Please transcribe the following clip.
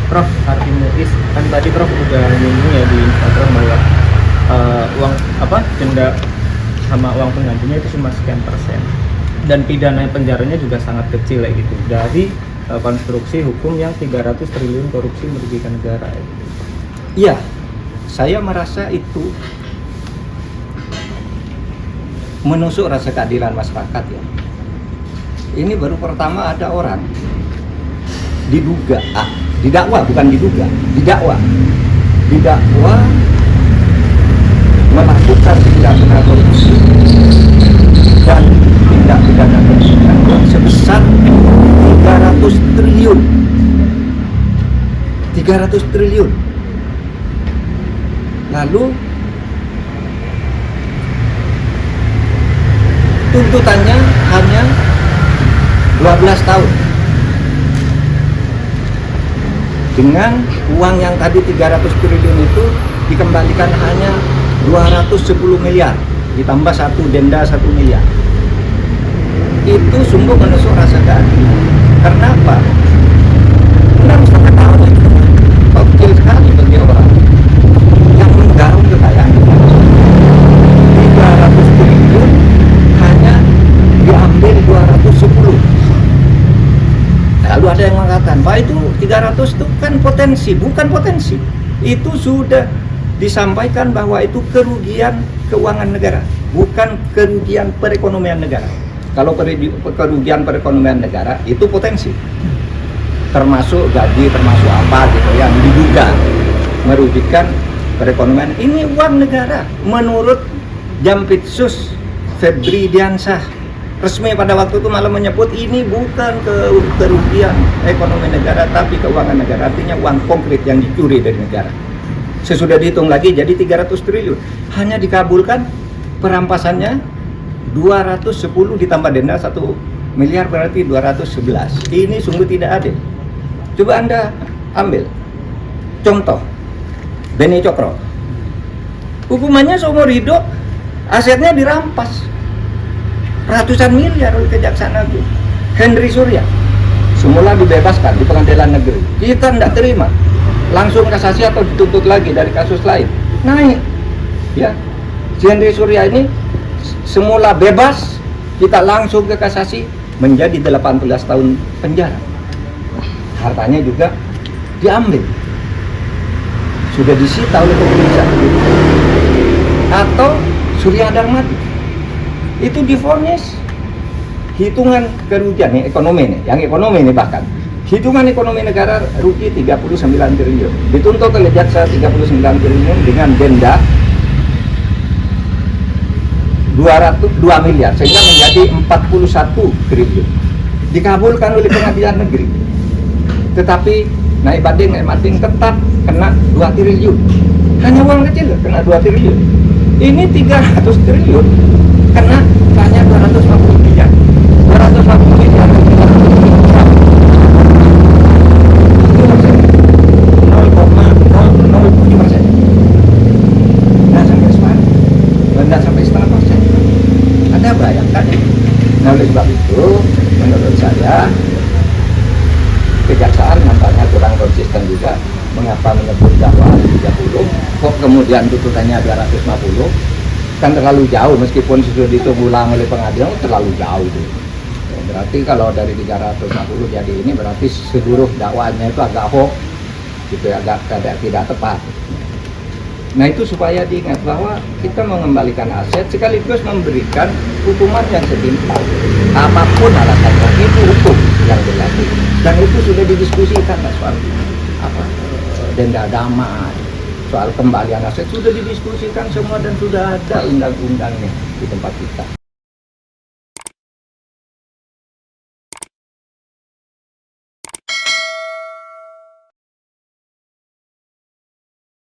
Prof, Harfi Muiz, kan tadi Prof udah nyinggung ya di Instagram bahwa uang apa denda sama uang penggantinya itu cuma sekian persen dan pidana penjaranya juga sangat kecil ya gitu dari konstruksi hukum yang 300 triliun korupsi merugikan negara ya, gitu. Iya, saya merasa itu menusuk rasa keadilan masyarakat ya. Ini baru pertama ada orang didakwa bukan diduga, didakwa melakukan tindak pidana korupsi dan tindak pidana pencucian uang sebesar 300 triliun. 300 triliun. Lalu tuntutannya hanya 12 tahun. Dengan uang yang tadi 300 triliun itu dikembalikan hanya 210 miliar ditambah satu denda 1 miliar. Itu sungguh menusuk rasa keadilan. Karena apa? 6,5 tahun itu kecil sekali bagi orang yang menggarung kekayaan 300 triliun hanya diambil 210. Lalu ada yang mengatakan, bahwa itu 300 itu kan potensi, bukan potensi. Itu sudah disampaikan bahwa itu kerugian keuangan negara, bukan kerugian perekonomian negara. Kalau kerugian perekonomian negara itu potensi, termasuk gaji, termasuk apa gitu yang diduga merugikan perekonomian. Ini uang negara menurut Jampitsus Febri Diansah resmi pada waktu itu malah menyebut ini bukan kerugian ekonomi negara tapi keuangan negara, artinya uang konkret yang dicuri dari negara. Sesudah dihitung lagi jadi 300 triliun, hanya dikabulkan perampasannya 210 ditambah denda 1 miliar berarti 211. Ini sungguh tidak adil. Coba Anda ambil contoh Beni Cokro, hukumannya seumur hidup, asetnya dirampas ratusan miliar oleh Kejaksaan Agung. Henry Surya semula dibebaskan di pengadilan negeri, kita tidak terima, langsung kasasi atau dituntut lagi dari kasus lain, naik ya. Si Henry Surya ini semula bebas, kita langsung ke kasasi menjadi 18 tahun penjara. Hartanya juga diambil, sudah disita oleh kepolisian. Atau Surya Darmadi itu divonis hitungan kerugian yang ekonomi nih bahkan hitungan ekonomi negara rugi 39 triliun, dituntut oleh jaksa 39 triliun dengan denda 2 miliar sehingga menjadi 41 triliun, dikabulkan oleh pengadilan negeri. Tetapi naik banding tetap kena 2 triliun, hanya uang kecil kena 2 triliun. Ini 300 triliun kena hanya 250 miliar. 250 miliar itu persen 0,007%. Nah sampai sekarang tidak sampai setengah persen. Anda bayangkan ya. Nah oleh sebab itu menurut saya kejaksaan nampaknya kurang konsisten juga. Mengapa menyebut dakwaan 30 kok kemudian tuntutannya 250, kan terlalu jauh meskipun sudah dihitung ulang oleh pengadilan, terlalu jauh itu. Berarti kalau dari 350 jadi ini berarti seluruh dakwaannya itu agak hoax gitu ya, agak tidak tepat. Nah itu supaya diingat bahwa kita mengembalikan aset sekaligus memberikan hukuman yang setimpal. Apapun alasannya itu hukum yang berlaku dan itu sudah didiskusikan soal denda damai, soal kembalian aset sudah didiskusikan semua dan sudah ada undang-undangnya di tempat kita.